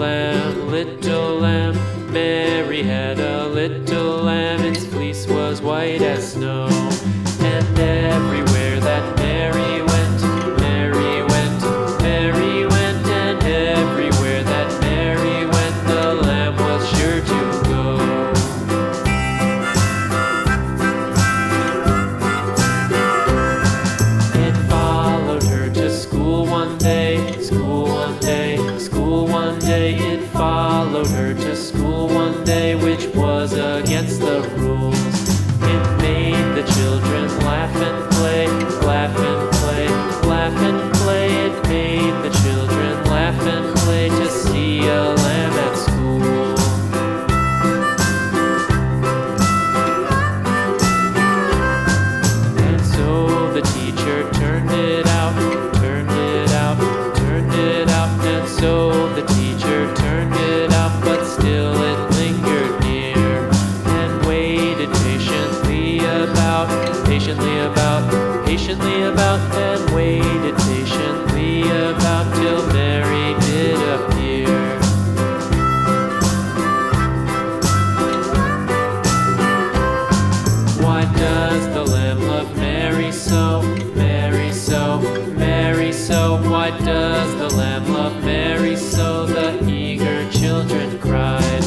lamb, little lamb. Mary had a little lamb, its fleece was white as snow. And everywhere that Mary went, Mary went, Mary went. And everywhere that Mary went, the lamb was sure to go. It followed her to school one day, school one day, school one day. It followed her to school one day, which was against the rules. It made the children laugh and play, laugh and play, laugh and play. It made the children laugh and play to see a lamb at school. And so the teacher turned it out, turned it out, turned it out. And so the teacher turned it out, but still it lingered near and waited patiently about, patiently about, and waited patiently about till Mary did appear. Why does the lamb love Mary so, Mary so, Mary so? Why does the lamb love Mary so? The eager children cried.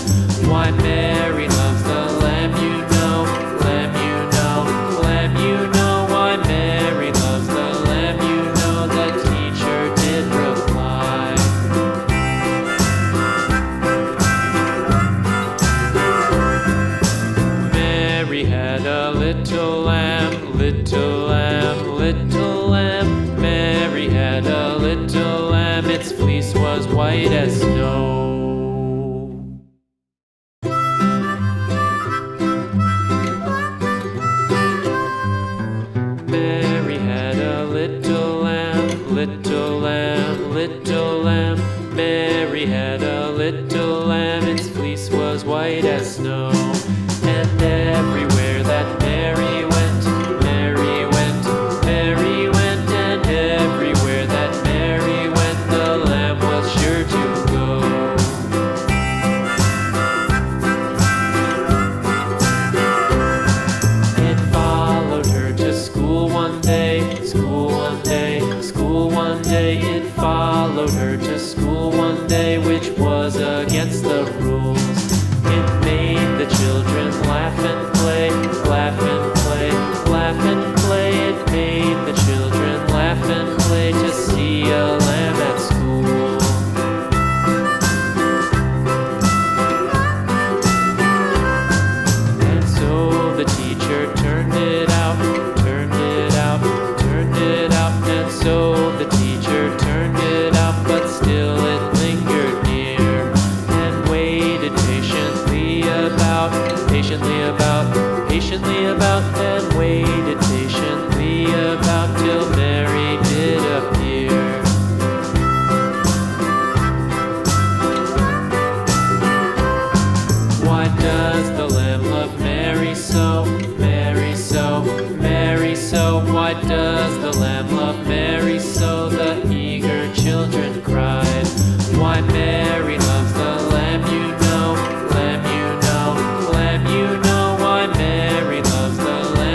Why Mary loves the lamb, you know, lamb, you know, lamb, you know. Why Mary loves the lamb, you know, the teacher did reply. Mary had a little lamb, little lamb, little lamb. Mary had a little lamb, its fleece was white as snow. Mary had a little lamb, little lamb, little lamb. Mary had a little lamb, its fleece was white as snow. And everywhere that Mary went, Mary went, Mary went. And everywhere that Mary went, the lamb was sure to go. It followed her to school one day, school one day, school one day. It followed her to school one day, which was against the rules. It made the children laugh and play, laugh and play, laugh and play. It made the children laugh and play to see a lamb at school. And so the teacher turned it out, turned it out, turned it out. And so the teacher turned it out, but still it lingered near and waited patiently about, patiently about, and waited patiently about till Mary did appear. Why does the lamb love Mary so, Mary so, Mary so? Why does the lamb love Mary so? The eager children cried. Why Mary loves the lamb, you know, lamb, you know, lamb, you know. Why Mary loves the lamb.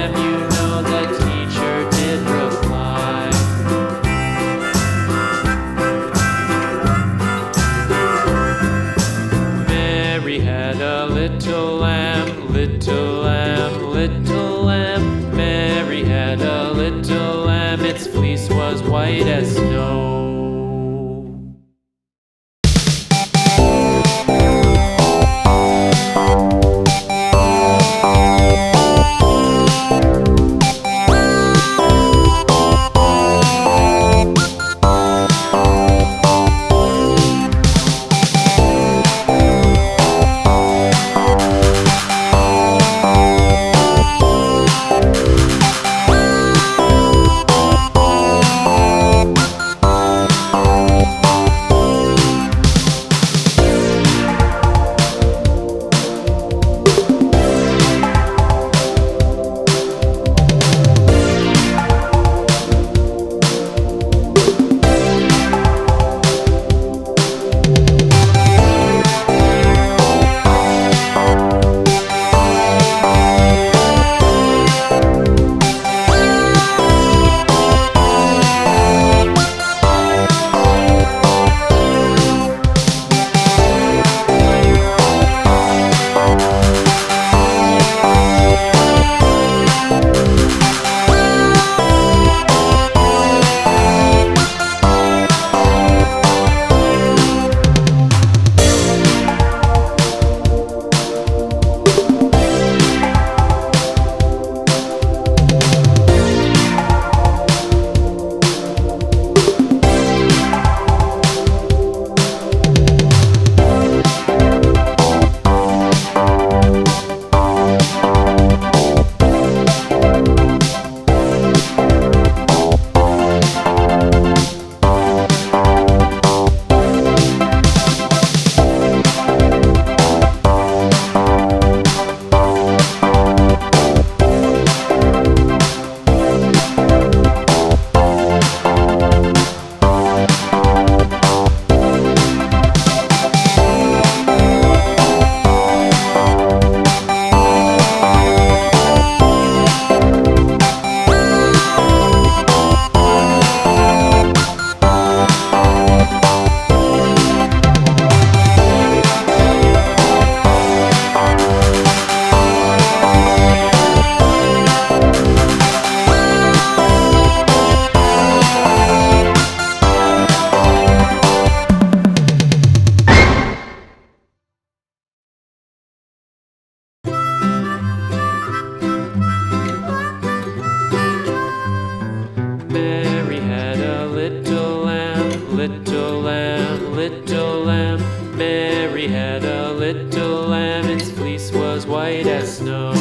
Mary had a little lamb, its fleece was white as snow.